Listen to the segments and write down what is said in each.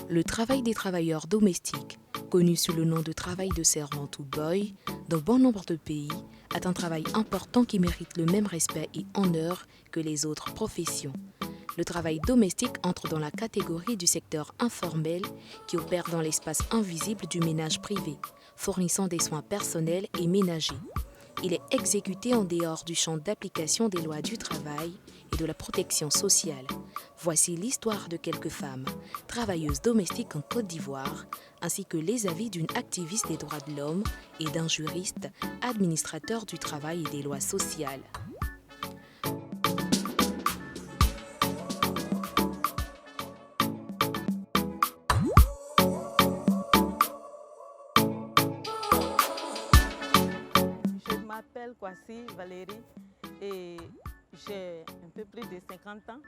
Le travail des travailleurs domestiques, connu sous le nom de travail de servante ou boy, dans bon nombre de pays, est un travail important qui mérite le même respect et honneur que les autres professions. Le travail domestique entre dans la catégorie du secteur informel qui opère dans l'espace invisible du ménage privé, fournissant des soins personnels et ménagers. Il est exécuté en dehors du champ d'application des lois du travail et de la protection sociale. Voici l'histoire de quelques femmes, travailleuses domestiques en Côte d'Ivoire, ainsi que les avis d'une activiste des droits de l'homme et d'un juriste, administrateur du travail et des lois sociales. Je m'appelle Kwasi Valérie et j'ai un peu plus de 50 ans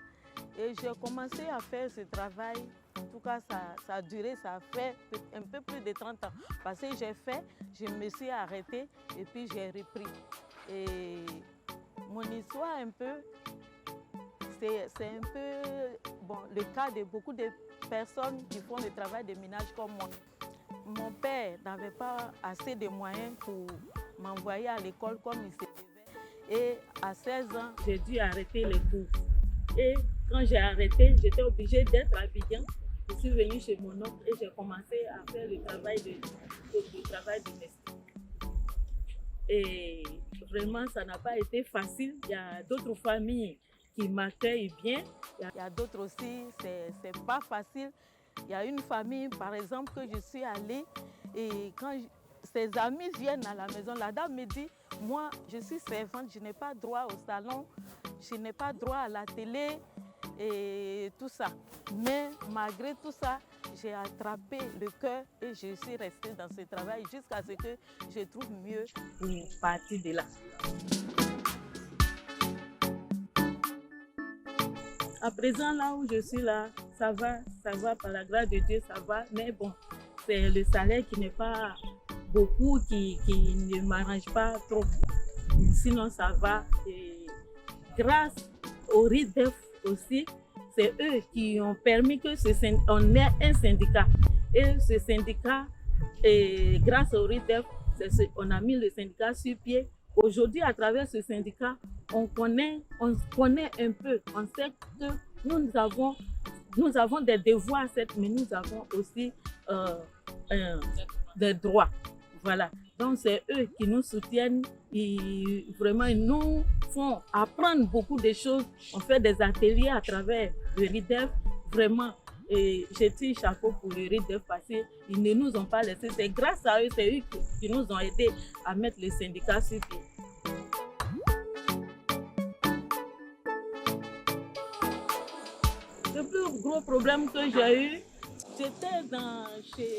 et j'ai commencé à faire ce travail. En tout cas, ça a duré, ça a fait un peu plus de 30 ans. Parce que je me suis arrêtée et puis j'ai repris. Et mon histoire un peu, c'est un peu le cas de beaucoup de personnes qui font le travail de ménage comme moi. Mon père n'avait pas assez de moyens pour m'envoyer à l'école comme il se devait. Et à 16 ans, j'ai dû arrêter les cours. Et quand j'ai arrêté, j'étais obligée d'être à Abidjan. Je suis venue chez mon oncle et j'ai commencé à faire le travail domestique. Et vraiment, ça n'a pas été facile. Il y a d'autres familles qui m'accueillent bien. Il y a d'autres aussi, c'est pas facile. Il y a une famille, par exemple, que je suis allée et quand ses amis viennent à la maison, la dame me dit, moi, je suis servante, je n'ai pas droit au salon, je n'ai pas droit à la télé et tout ça. Mais malgré tout ça, j'ai attrapé le cœur et je suis restée dans ce travail jusqu'à ce que je trouve mieux pour partir de là. À présent, là où je suis là, ça va, par la grâce de Dieu, ça va. Mais bon, c'est le salaire qui n'est pas beaucoup, qui ne m'arrange pas trop. Sinon, ça va. Et grâce au RIDEF aussi, c'est eux qui ont permis que on ait un syndicat. Et ce syndicat, grâce au RIDEF, on a mis le syndicat sur pied. Aujourd'hui, à travers ce syndicat, on connaît un peu, on sait que nous avons des devoirs, mais nous avons aussi des droits. Voilà. Donc, c'est eux qui nous soutiennent et vraiment, ils nous font apprendre beaucoup de choses. On fait des ateliers à travers le RIDEF, vraiment. Et j'ai tiré chapeau pour le RIDEF parce qu'ils ne nous ont pas laissé. C'est grâce à eux, c'est eux qui nous ont aidés à mettre le syndicat sur pied. Le plus gros problème que j'ai eu, j'étais chez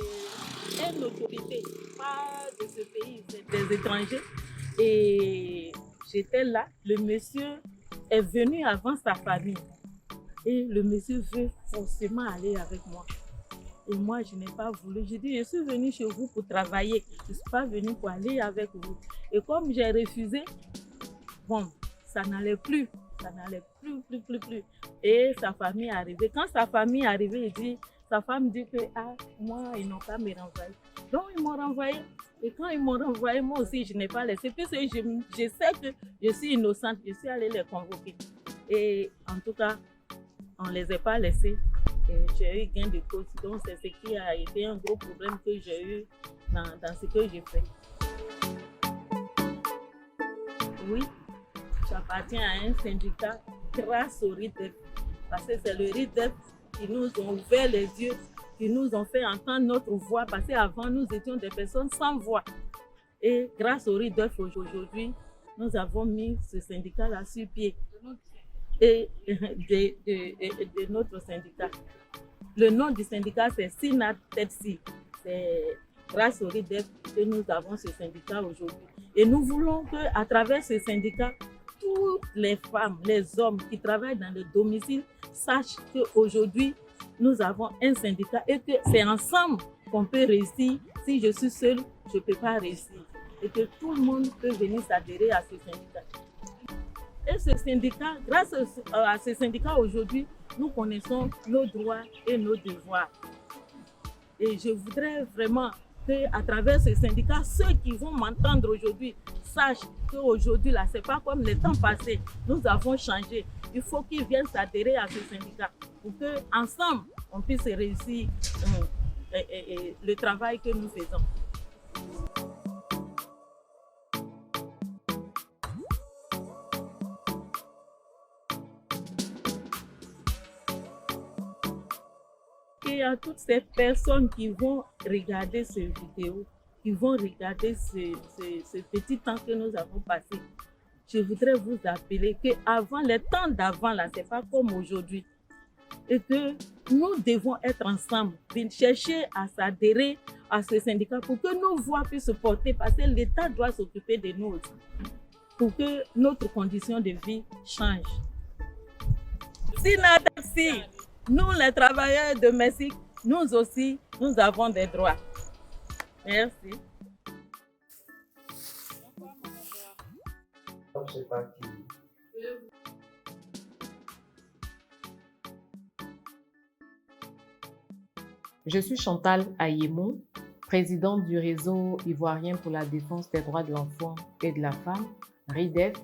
une autorité, pas de ce pays, c'est des étrangers. Et j'étais là, le monsieur est venu avant sa famille. Et le monsieur veut forcément aller avec moi. Et moi, je n'ai pas voulu. J'ai dit, je suis venue chez vous pour travailler. Je ne suis pas venue pour aller avec vous. Et comme j'ai refusé, bon, ça n'allait plus. Ça n'allait plus. Et sa famille est arrivée. Quand sa famille est arrivée, sa femme dit que moi, ils n'ont pas me renvoyer. Donc, ils m'ont renvoyé. Et quand ils m'ont renvoyé, moi aussi, je n'ai pas laissé. Puisque je sais que je suis innocente, je suis allée les convoquer. Et en tout cas, on ne les a pas laissés. Et j'ai eu gain de cause. Donc, c'est ce qui a été un gros problème que j'ai eu dans ce que j'ai fait. Oui, j'appartiens à un syndicat grâce au RIDEF. Parce que c'est le RIDEF qui nous ont ouvert les yeux, qui nous ont fait entendre notre voix. Parce qu'avant, nous étions des personnes sans voix. Et grâce au RIDEF, aujourd'hui, nous avons mis ce syndicat-là sur pied. Et de notre syndicat. Le nom du syndicat, c'est SINAT TETSI. C'est grâce au RIDEF que nous avons ce syndicat aujourd'hui. Et nous voulons qu'à travers ce syndicat, toutes les femmes, les hommes qui travaillent dans le domicile sachent qu'aujourd'hui, nous avons un syndicat et que c'est ensemble qu'on peut réussir. Si je suis seule, je ne peux pas réussir. Et que tout le monde peut venir s'adhérer à ce syndicat. Et ce syndicat, grâce à ce syndicat aujourd'hui, nous connaissons nos droits et nos devoirs. Et je voudrais vraiment qu'à travers ces syndicats, ceux qui vont m'entendre aujourd'hui sachent qu'aujourd'hui, là, ce n'est pas comme les temps passés. Nous avons changé. Il faut qu'ils viennent s'adhérer à ce syndicat pour qu'ensemble, on puisse réussir le travail que nous faisons. Il y a toutes ces personnes qui vont regarder cette vidéo, qui vont regarder ce petit temps que nous avons passé. Je voudrais vous appeler qu'avant, les temps d'avant, là, ce n'est pas comme aujourd'hui. Et que nous devons être ensemble, chercher à s'adhérer à ce syndicat pour que nos voix puissent se porter, parce que l'État doit s'occuper de nous aussi, pour que notre condition de vie change. Si nous, les travailleurs domestiques, nous aussi, nous avons des droits. Merci. C'est parti. Je suis Chantal Ayemon, présidente du réseau ivoirien pour la défense des droits de l'enfant et de la femme, RIDEF,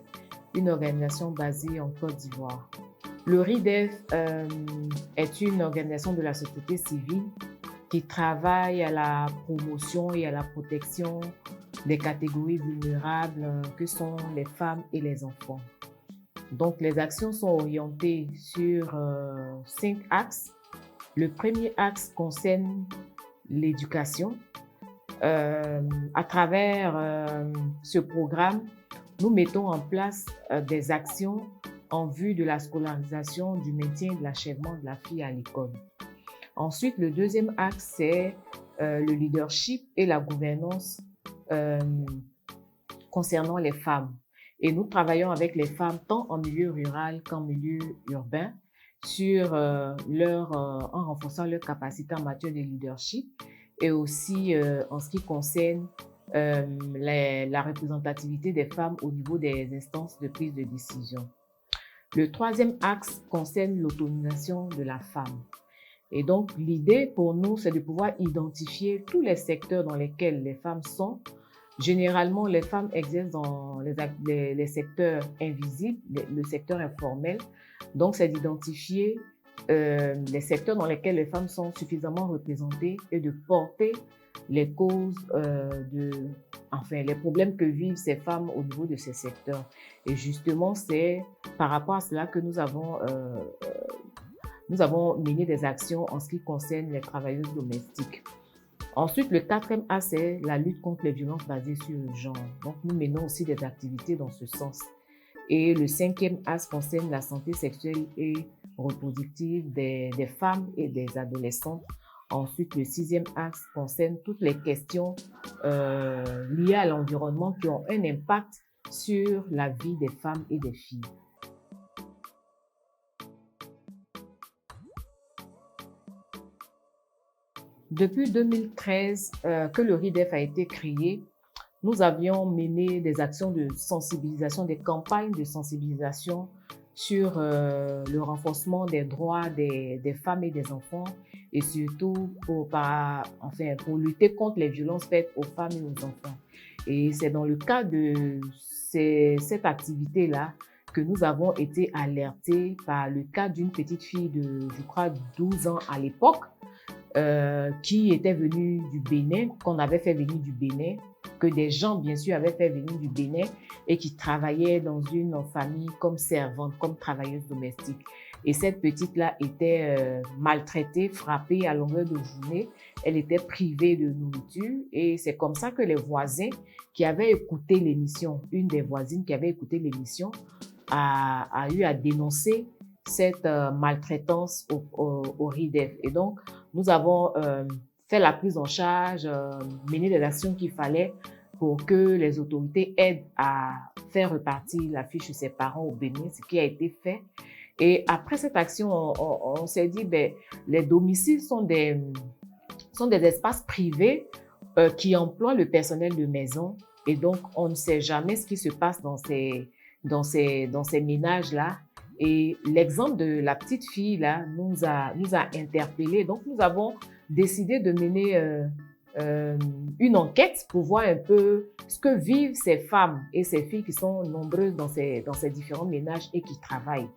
une organisation basée en Côte d'Ivoire. Le RIDEF est une organisation de la société civile qui travaille à la promotion et à la protection des catégories vulnérables que sont les femmes et les enfants. Donc, les actions sont orientées sur 5 axes. Le premier axe concerne l'éducation. À travers ce programme, nous mettons en place des actions en vue de la scolarisation, du maintien et de l'achèvement de la fille à l'école. Ensuite, le deuxième axe, c'est le leadership et la gouvernance concernant les femmes. Et nous travaillons avec les femmes tant en milieu rural qu'en milieu urbain en renforçant leur capacité en matière de leadership et aussi en ce qui concerne la représentativité des femmes au niveau des instances de prise de décision. Le troisième axe concerne l'autonomisation de la femme. Et donc, l'idée pour nous, c'est de pouvoir identifier tous les secteurs dans lesquels les femmes sont. Généralement, les femmes exercent dans les secteurs invisibles, le secteur informel. Donc, c'est d'identifier les secteurs dans lesquels les femmes sont suffisamment représentées et de porter les causes, les problèmes que vivent ces femmes au niveau de ces secteurs. Et justement, c'est par rapport à cela que nous avons mené des actions en ce qui concerne les travailleuses domestiques. Ensuite, le quatrième axe, c'est la lutte contre les violences basées sur le genre. Donc, nous menons aussi des activités dans ce sens. Et le cinquième axe concerne la santé sexuelle et reproductive des femmes et des adolescentes. Ensuite, le sixième axe concerne toutes les questions liées à l'environnement qui ont un impact sur la vie des femmes et des filles. Depuis 2013 que le RIDEF a été créé, nous avions mené des actions de sensibilisation, des campagnes de sensibilisation sur le renforcement des droits des femmes et des enfants et surtout pour lutter contre les violences faites aux femmes et aux enfants. Et c'est dans le cadre de cette activité-là que nous avons été alertés par le cas d'une petite fille de, je crois, 12 ans à l'époque, qui était venue du Bénin, qu'on avait fait venir du Bénin, que des gens, bien sûr, avaient fait venir du Bénin et qui travaillaient dans une famille comme servante, comme travailleuse domestique. Et cette petite-là était maltraitée, frappée à longueur de journée. Elle était privée de nourriture et c'est comme ça que les voisins qui avaient écouté l'émission, une des voisines qui avait écouté l'émission, a eu à dénoncer cette maltraitance au RIDEF. Et donc, nous avons fait la prise en charge, mené les actions qu'il fallait pour que les autorités aident à faire repartir la fille chez ses parents au Bénin, ce qui a été fait. Et après cette action, on s'est dit, les domiciles sont des espaces privés qui emploient le personnel de maison. Et donc, on ne sait jamais ce qui se passe dans ces ménages-là. Et l'exemple de la petite fille là nous a interpellés. Donc, nous avons décidé de mener une enquête pour voir un peu ce que vivent ces femmes et ces filles qui sont nombreuses dans ces différents ménages et qui travaillent.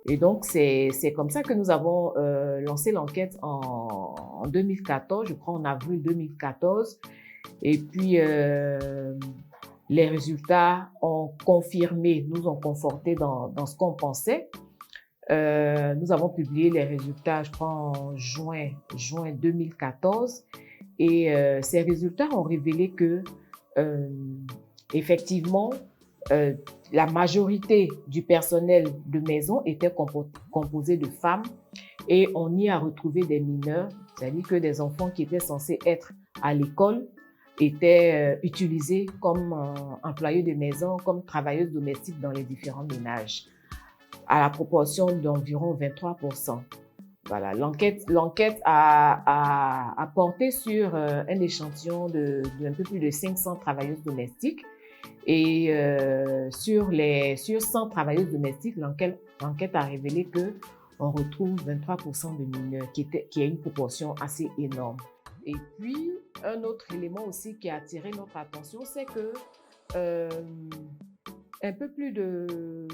Et donc, c'est comme ça que nous avons lancé l'enquête en 2014, je crois en avril 2014. Et puis, les résultats ont confirmé, nous ont conforté dans ce qu'on pensait. Nous avons publié les résultats, je crois, en juin 2014. Et ces résultats ont révélé que, effectivement, la majorité du personnel de maison était composé de femmes et on y a retrouvé des mineurs, c'est-à-dire que des enfants qui étaient censés être à l'école étaient utilisés comme employés de maison, comme travailleuses domestiques dans les différents ménages, à la proportion d'environ 23%. Voilà, l'enquête a porté sur un échantillon d'un peu plus de 500 travailleuses domestiques. Et sur 100 travailleuses domestiques, l'enquête a révélé qu'on retrouve 23% de mineurs, qui est une proportion assez énorme. Et puis, un autre élément aussi qui a attiré notre attention, c'est que un peu plus de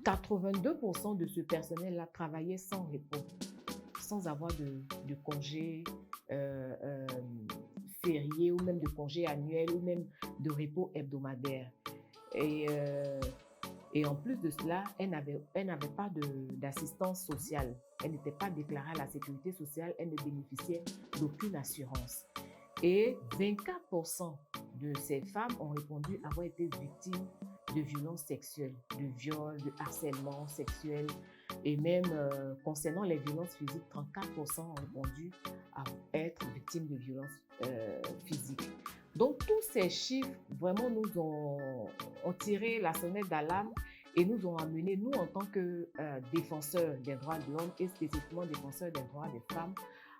82% de ce personnel-là travaillait sans repos, sans avoir de congés fériés ou même de congés annuels ou même de repos hebdomadaire. Et en plus de cela, elle n'avait pas d'assistance sociale. Elle n'était pas déclarée à la sécurité sociale, elle ne bénéficiait d'aucune assurance. Et 24% de ces femmes ont répondu avoir été victimes de violences sexuelles, de viols, de harcèlement sexuel. Et même concernant les violences physiques, 34% ont répondu à être victimes de violences physiques. Donc, tous ces chiffres, vraiment, nous ont tiré la sonnette d'alarme et nous ont amené, nous, en tant que défenseurs des droits de l'homme et spécifiquement défenseurs des droits des femmes,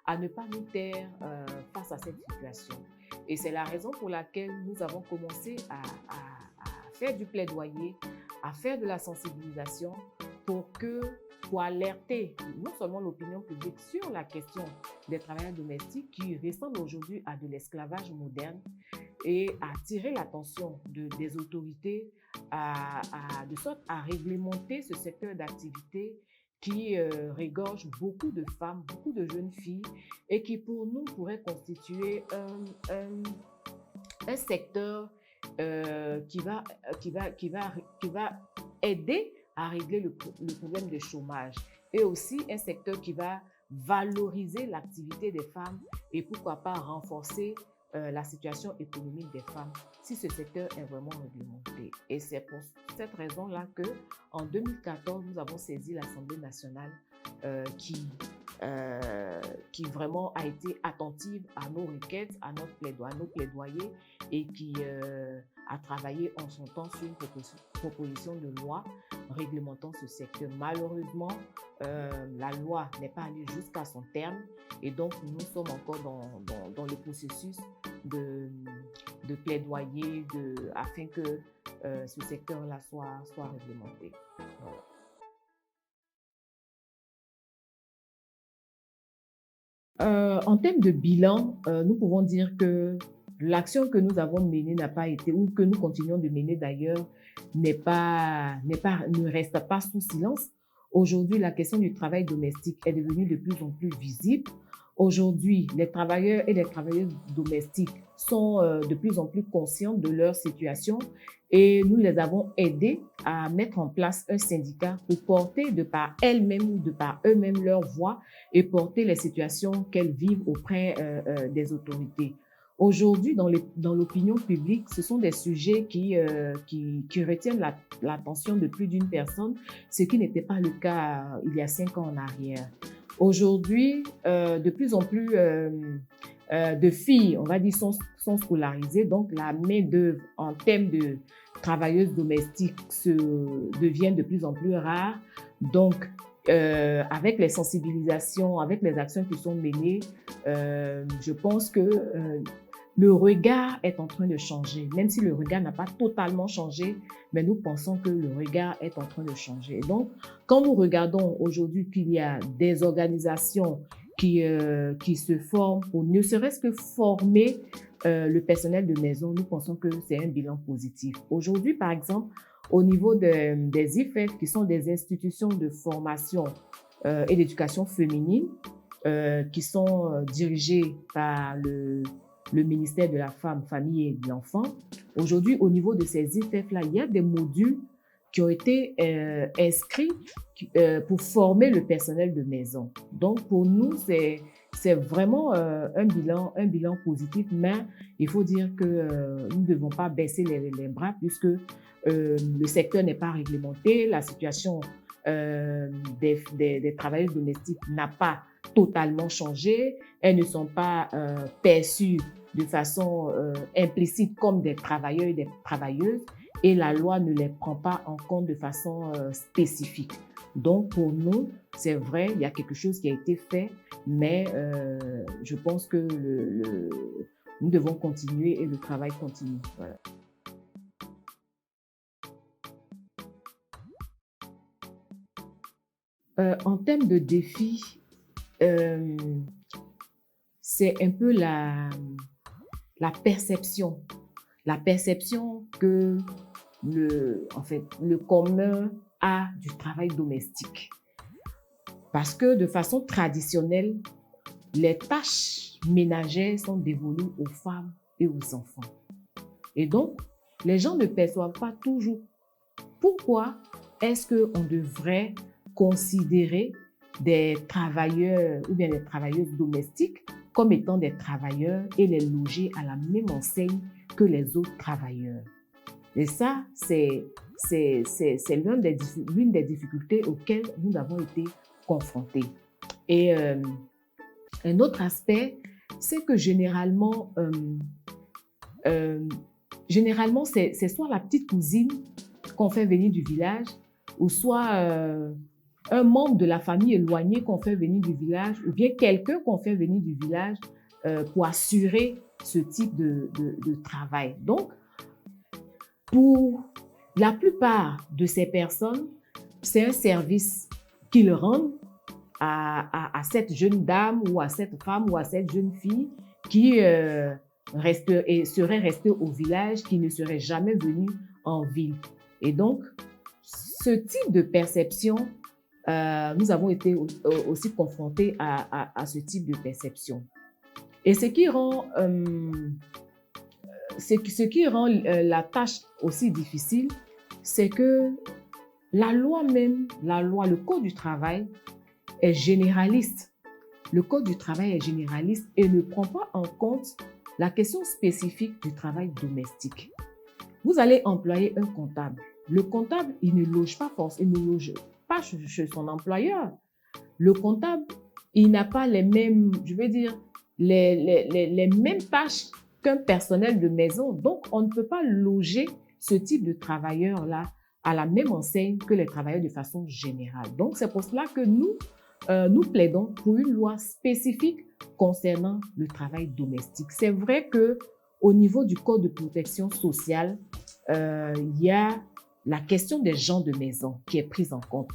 à ne pas nous taire face à cette situation. Et c'est la raison pour laquelle nous avons commencé à faire du plaidoyer, à faire de la sensibilisation pour alerter non seulement l'opinion publique sur la question des travailleurs domestiques qui ressemblent aujourd'hui à de l'esclavage moderne et à attirer l'attention des autorités de sorte à réglementer ce secteur d'activité qui regorge beaucoup de femmes, beaucoup de jeunes filles et qui pour nous pourrait constituer un secteur qui va aider à régler le problème de chômage et aussi un secteur qui va valoriser l'activité des femmes et pourquoi pas renforcer la situation économique des femmes si ce secteur est vraiment réglementé. Et c'est pour cette raison-là qu'en 2014, nous avons saisi l'Assemblée nationale qui vraiment a été attentive à nos requêtes, à nos plaidoyers et qui a travaillé en son temps sur une proposition de loi réglementant ce secteur. Malheureusement, la loi n'est pas allée jusqu'à son terme et donc nous sommes encore dans le processus de plaidoyer afin que ce secteur-là soit réglementé. Voilà. En termes de bilan, nous pouvons dire que l'action que nous avons menée n'a pas été, ou que nous continuons de mener d'ailleurs, ne reste pas sous silence. Aujourd'hui, la question du travail domestique est devenue de plus en plus visible. Aujourd'hui, les travailleurs et les travailleuses domestiques sont de plus en plus conscients de leur situation et nous les avons aidés à mettre en place un syndicat pour porter de par elles-mêmes ou de par eux-mêmes leur voix et porter les situations qu'elles vivent auprès des autorités. Aujourd'hui, dans l'opinion publique, ce sont des sujets qui retiennent l'attention de plus d'une personne, ce qui n'était pas le cas il y a 5 ans en arrière. Aujourd'hui, de plus en plus de filles, on va dire, sont scolarisées, donc la main-d'œuvre en termes de travailleuses domestiques devient de plus en plus rare. Donc, avec les sensibilisations, avec les actions qui sont menées, je pense que le regard est en train de changer. Même si le regard n'a pas totalement changé, mais nous pensons que le regard est en train de changer. Et donc, quand nous regardons aujourd'hui qu'il y a des organisations qui se forment pour ne serait-ce que former le personnel de maison, nous pensons que c'est un bilan positif. Aujourd'hui, par exemple, au niveau des IFEF, qui sont des institutions de formation et d'éducation féminine, qui sont dirigées par le ministère de la Femme, Famille et de l'Enfant. Aujourd'hui, au niveau de ces IFEF-là, il y a des modules qui ont été inscrits pour former le personnel de maison. Donc, pour nous, c'est vraiment un bilan positif, mais il faut dire que nous ne devons pas baisser les bras puisque le secteur n'est pas réglementé, la situation des travailleuses domestiques n'a pas totalement changé, elles ne sont pas perçues de façon implicite comme des travailleurs et des travailleuses et la loi ne les prend pas en compte de façon spécifique. Donc pour nous, c'est vrai, il y a quelque chose qui a été fait, mais je pense que nous devons continuer et le travail continue. Voilà. En termes de défis, c'est un peu la perception que le commun a du travail domestique. Parce que de façon traditionnelle, les tâches ménagères sont dévolues aux femmes et aux enfants. Et donc, les gens ne perçoivent pas toujours pourquoi est-ce qu'on devrait considérer des travailleurs ou bien des travailleuses domestiques comme étant des travailleurs et les loger à la même enseigne que les autres travailleurs. Et ça, c'est l'une des difficultés auxquelles nous avons été confrontés. Et un autre aspect, c'est que généralement, c'est soit la petite cousine qu'on fait venir du village, ou soit un membre de la famille éloignée qu'on fait venir du village, ou bien quelqu'un qu'on fait venir du village pour assurer ce type de travail. Donc, pour la plupart de ces personnes, c'est un service qu'ils rendent à cette jeune dame ou à cette femme ou à cette jeune fille qui serait restée au village, qui ne serait jamais venue en ville. Et donc, ce type de perception, nous avons été aussi confrontés à ce type de perception. Et ce qui rend la tâche aussi difficile, c'est que le Code du travail est généraliste. Le Code du travail est généraliste et ne prend pas en compte la question spécifique du travail domestique. Vous allez employer un comptable. Le comptable, il ne loge pas chez son employeur. Le comptable, il n'a pas les mêmes, les mêmes tâches qu'un personnel de maison. Donc, on ne peut pas loger ce type de travailleurs-là à la même enseigne que les travailleurs de façon générale. Donc, c'est pour cela que nous plaidons pour une loi spécifique concernant le travail domestique. C'est vrai qu'au niveau du Code de protection sociale, il y a la question des gens de maison qui est prise en compte.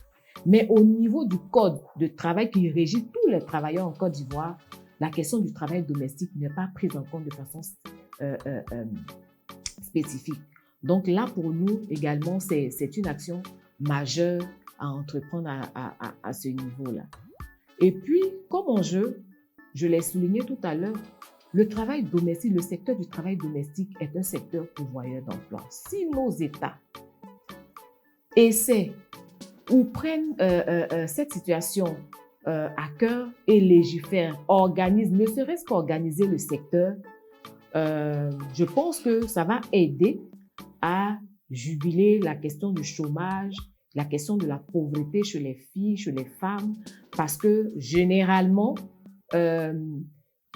Mais au niveau du Code de travail qui régit tous les travailleurs en Côte d'Ivoire, la question du travail domestique n'est pas prise en compte de façon spécifique. Donc là, pour nous également, c'est une action majeure à entreprendre à ce niveau-là. Et puis, comme enjeu, je l'ai souligné tout à l'heure, le travail domestique, le secteur du travail domestique est un secteur pourvoyeur d'emploi. Si nos États essaient ou prennent cette situation à cœur et légifèrent, organisent, ne serait-ce qu'organiser le secteur, je pense que ça va aider à juguler la question du chômage, la question de la pauvreté chez les filles, chez les femmes, parce que généralement,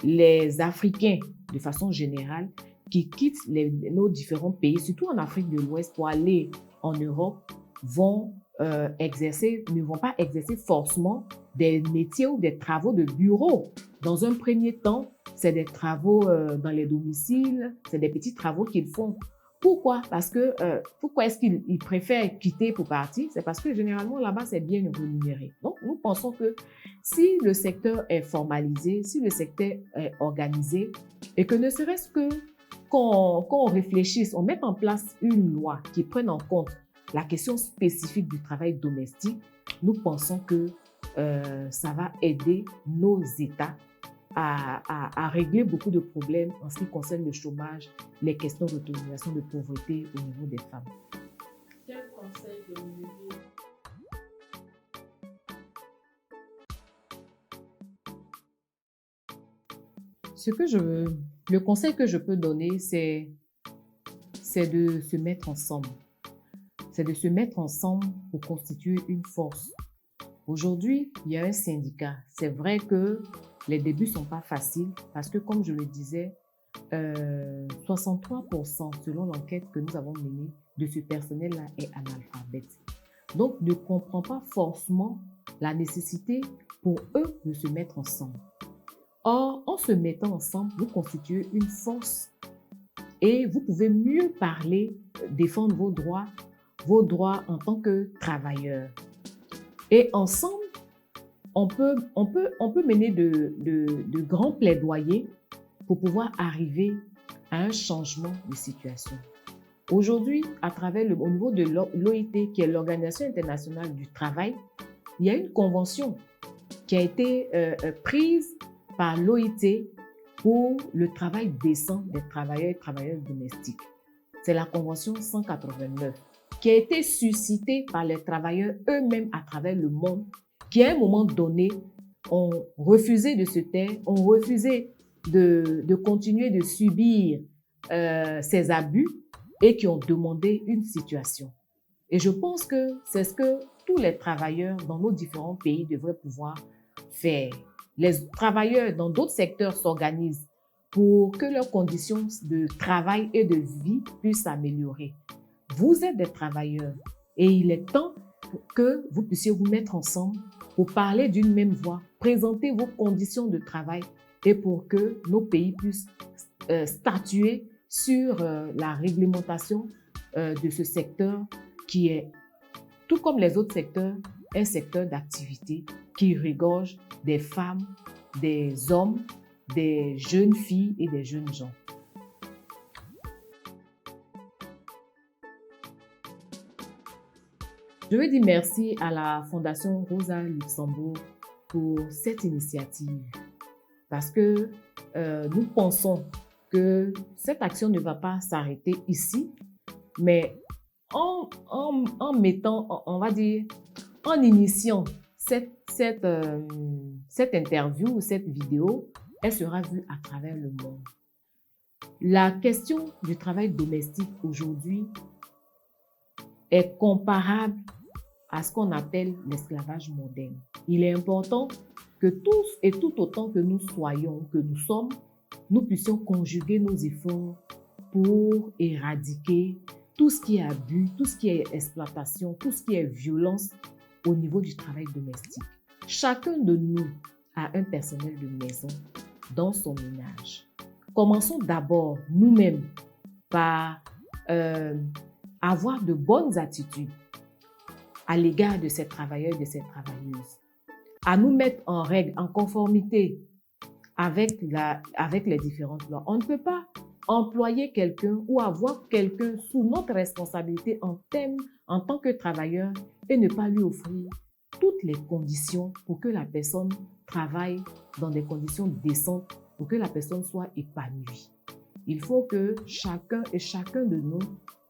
les Africains, de façon générale, qui quittent nos différents pays, surtout en Afrique de l'Ouest, pour aller en Europe, ne vont pas exercer forcément des métiers ou des travaux de bureau. Dans un premier temps, c'est des travaux dans les domiciles, c'est des petits travaux qu'ils font Pourquoi? Pourquoi est-ce qu'ils préfèrent quitter pour partir? C'est parce que généralement là-bas, c'est bien rémunéré. Donc, nous pensons que si le secteur est formalisé, si le secteur est organisé, et que ne serait-ce que qu'on réfléchisse, on mette en place une loi qui prenne en compte la question spécifique du travail domestique, nous pensons que ça va aider nos États à régler beaucoup de problèmes en ce qui concerne le chômage, les questions d'autonomisation de pauvreté au niveau des femmes. Quel conseil donneriez-vous? Le conseil que je peux donner, c'est de se mettre ensemble. C'est de se mettre ensemble pour constituer une force. Aujourd'hui, il y a un syndicat. C'est vrai que les débuts ne sont pas faciles parce que, comme je le disais, 63% selon l'enquête que nous avons menée de ce personnel-là est analphabète. Donc, ne comprend pas forcément la nécessité pour eux de se mettre ensemble. Or, en se mettant ensemble, vous constituez une force et vous pouvez mieux parler, défendre vos droits en tant que travailleurs. Et ensemble, on peut mener de grands plaidoyers pour pouvoir arriver à un changement de situation. Aujourd'hui, au niveau de l'OIT, qui est l'Organisation internationale du travail, il y a une convention qui a été prise par l'OIT pour le travail décent des travailleurs et travailleuses domestiques. C'est la convention 189 qui a été suscitée par les travailleurs eux-mêmes à travers le monde, qui à un moment donné ont refusé de se taire, ont refusé de continuer de subir ces abus et qui ont demandé une situation. Et je pense que c'est ce que tous les travailleurs dans nos différents pays devraient pouvoir faire. Les travailleurs dans d'autres secteurs s'organisent pour que leurs conditions de travail et de vie puissent s'améliorer. Vous êtes des travailleurs et il est temps que vous puissiez vous mettre ensemble pour parler d'une même voix, présenter vos conditions de travail et pour que nos pays puissent statuer sur la réglementation de ce secteur qui est, tout comme les autres secteurs, un secteur d'activité qui regorge des femmes, des hommes, des jeunes filles et des jeunes gens. Je veux dire merci à la Fondation Rosa Luxembourg pour cette initiative parce que nous pensons que cette action ne va pas s'arrêter ici, mais en mettant, on va dire, en initiant cette interview, cette vidéo, elle sera vue à travers le monde. La question du travail domestique aujourd'hui est comparable à ce qu'on appelle l'esclavage moderne. Il est important que tous et tout autant que nous soyons, que nous sommes, nous puissions conjuguer nos efforts pour éradiquer tout ce qui est abus, tout ce qui est exploitation, tout ce qui est violence au niveau du travail domestique. Chacun de nous a un personnel de maison dans son ménage. Commençons d'abord nous-mêmes par avoir de bonnes attitudes à l'égard de ces travailleurs et de ces travailleuses, à nous mettre en règle, en conformité avec les différentes lois. On ne peut pas employer quelqu'un ou avoir quelqu'un sous notre responsabilité en tant que travailleur et ne pas lui offrir toutes les conditions pour que la personne travaille dans des conditions décentes, pour que la personne soit épanouie. Il faut que chacun et chacun de nous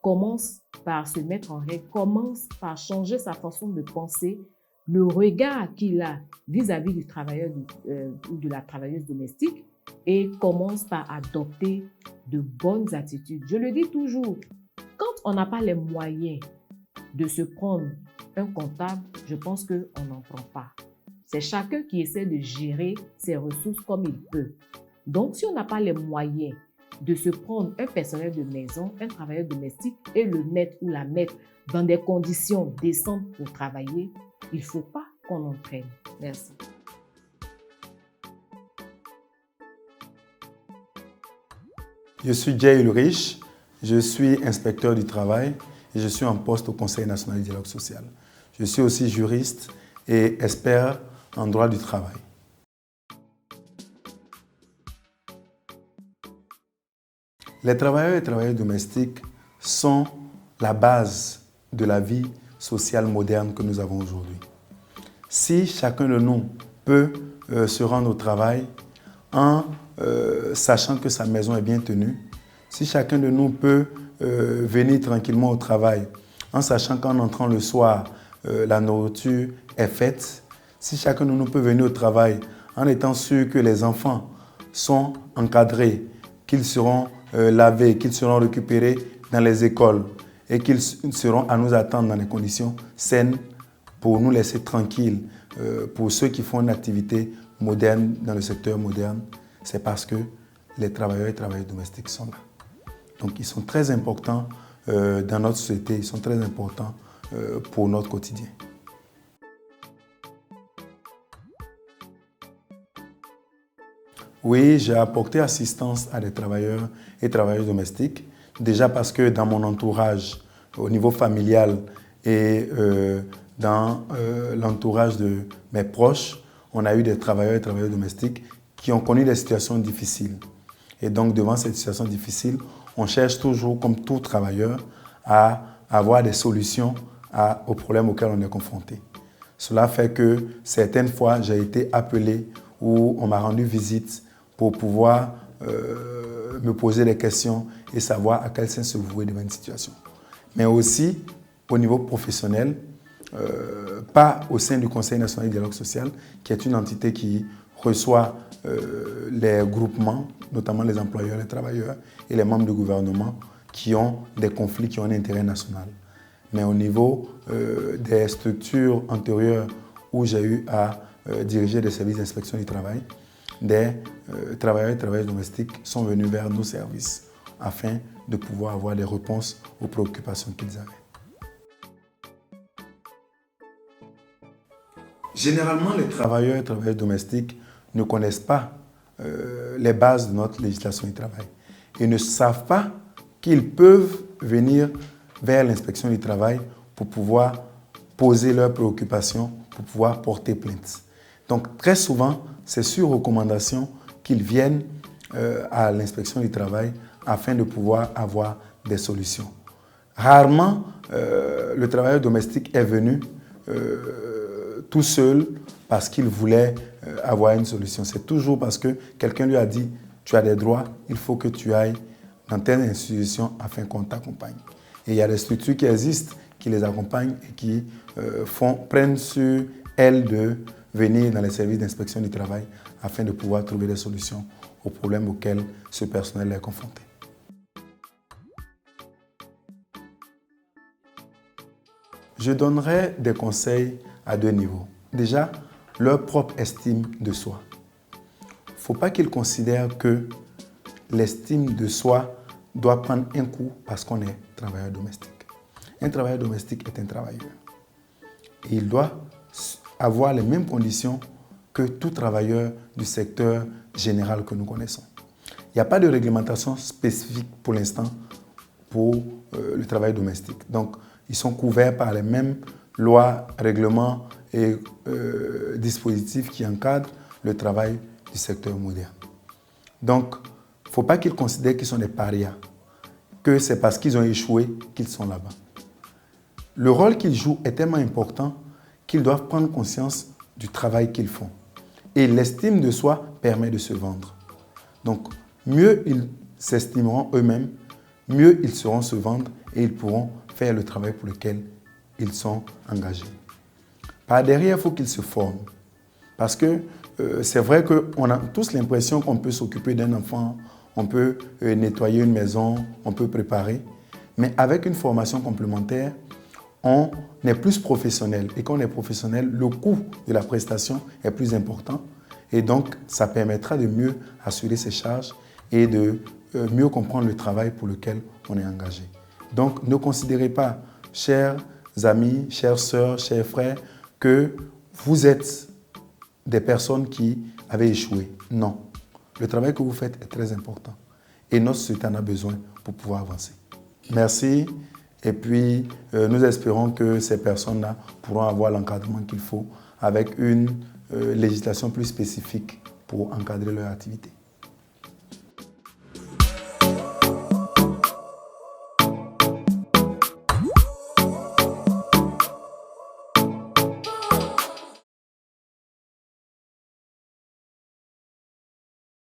commence par se mettre en règle, commence par changer sa façon de penser, le regard qu'il a vis-à-vis du travailleur ou de la travailleuse domestique et commence par adopter de bonnes attitudes. Je le dis toujours, quand on n'a pas les moyens de se prendre un comptable, je pense qu'on n'en prend pas. C'est chacun qui essaie de gérer ses ressources comme il peut. Donc, si on n'a pas les moyens de se prendre un personnel de maison, un travailleur domestique et le mettre ou la mettre dans des conditions décentes pour travailler, il ne faut pas qu'on entraîne. Merci. Je suis Jay Ulrich, Je suis inspecteur du travail et je suis en poste au Conseil national du dialogue social. Je suis aussi juriste et expert en droit du travail. Les travailleurs et travailleuses domestiques sont la base de la vie sociale moderne que nous avons aujourd'hui. Si chacun de nous peut se rendre au travail en sachant que sa maison est bien tenue, si chacun de nous peut venir tranquillement au travail en sachant qu'en entrant le soir, la nourriture est faite, si chacun de nous peut venir au travail en étant sûr que les enfants sont encadrés, qu'ils seront lavés, qu'ils seront récupérés dans les écoles et qu'ils seront à nous attendre dans des conditions saines pour nous laisser tranquilles, pour ceux qui font une activité moderne dans le secteur moderne, c'est parce que les travailleurs et travailleuses domestiques sont là. Donc ils sont très importants dans notre société, ils sont très importants pour notre quotidien. Oui, j'ai apporté assistance à des travailleurs et travailleuses domestiques. Déjà parce que dans mon entourage, au niveau familial et dans l'entourage de mes proches, on a eu des travailleurs et travailleuses domestiques qui ont connu des situations difficiles. Et donc, devant cette situation difficile, on cherche toujours, comme tout travailleur, à avoir des solutions aux problèmes auxquels on est confronté. Cela fait que certaines fois, j'ai été appelé ou on m'a rendu visite pour pouvoir me poser des questions et savoir à quel sens se vouer devant une situation. Mais aussi, au niveau professionnel, pas au sein du Conseil national du dialogue social, qui est une entité qui reçoit les groupements, notamment les employeurs, les travailleurs et les membres du gouvernement qui ont des conflits, qui ont un intérêt national. Mais au niveau des structures antérieures où j'ai eu à diriger des services d'inspection du travail, des travailleurs et travailleuses domestiques sont venus vers nos services afin de pouvoir avoir des réponses aux préoccupations qu'ils avaient. Généralement, les travailleurs et travailleuses domestiques ne connaissent pas les bases de notre législation du travail. Ils ne savent pas qu'ils peuvent venir vers l'inspection du travail pour pouvoir poser leurs préoccupations, pour pouvoir porter plainte. Donc, très souvent, c'est sur recommandation qu'ils viennent à l'inspection du travail afin de pouvoir avoir des solutions. Rarement, le travailleur domestique est venu tout seul parce qu'il voulait avoir une solution. C'est toujours parce que quelqu'un lui a dit « tu as des droits, il faut que tu ailles dans telle institution afin qu'on t'accompagne ». Et il y a des structures qui existent, qui les accompagnent et qui prennent sur elles de venir dans les services d'inspection du travail afin de pouvoir trouver des solutions aux problèmes auxquels ce personnel est confronté. Je donnerai des conseils à deux niveaux. Déjà, leur propre estime de soi. Il ne faut pas qu'ils considèrent que l'estime de soi doit prendre un coup parce qu'on est travailleur domestique. Un travailleur domestique est un travailleur. Et il doit avoir les mêmes conditions que tout travailleur du secteur général que nous connaissons. Il n'y a pas de réglementation spécifique pour l'instant pour le travail domestique. Donc, ils sont couverts par les mêmes lois, règlements et dispositifs qui encadrent le travail du secteur moderne. Donc, il ne faut pas qu'ils considèrent qu'ils sont des parias, que c'est parce qu'ils ont échoué qu'ils sont là-bas. Le rôle qu'ils jouent est tellement important qu'ils doivent prendre conscience du travail qu'ils font. Et l'estime de soi permet de se vendre. Donc, mieux ils s'estimeront eux-mêmes, mieux ils sauront se vendre et ils pourront faire le travail pour lequel ils sont engagés. Par derrière, il faut qu'ils se forment. Parce que c'est vrai qu'on a tous l'impression qu'on peut s'occuper d'un enfant, on peut nettoyer une maison, on peut préparer. Mais avec une formation complémentaire, on est plus professionnel. Et quand on est professionnel, le coût de la prestation est plus important. Et donc, ça permettra de mieux assurer ses charges et de mieux comprendre le travail pour lequel on est engagé. Donc, ne considérez pas, chers amis, chères sœurs, chers frères, que vous êtes des personnes qui avaient échoué. Non. Le travail que vous faites est très important. Et notre société en a besoin pour pouvoir avancer. Merci. Et puis, nous espérons que ces personnes-là pourront avoir l'encadrement qu'il faut avec une législation plus spécifique pour encadrer leur activité.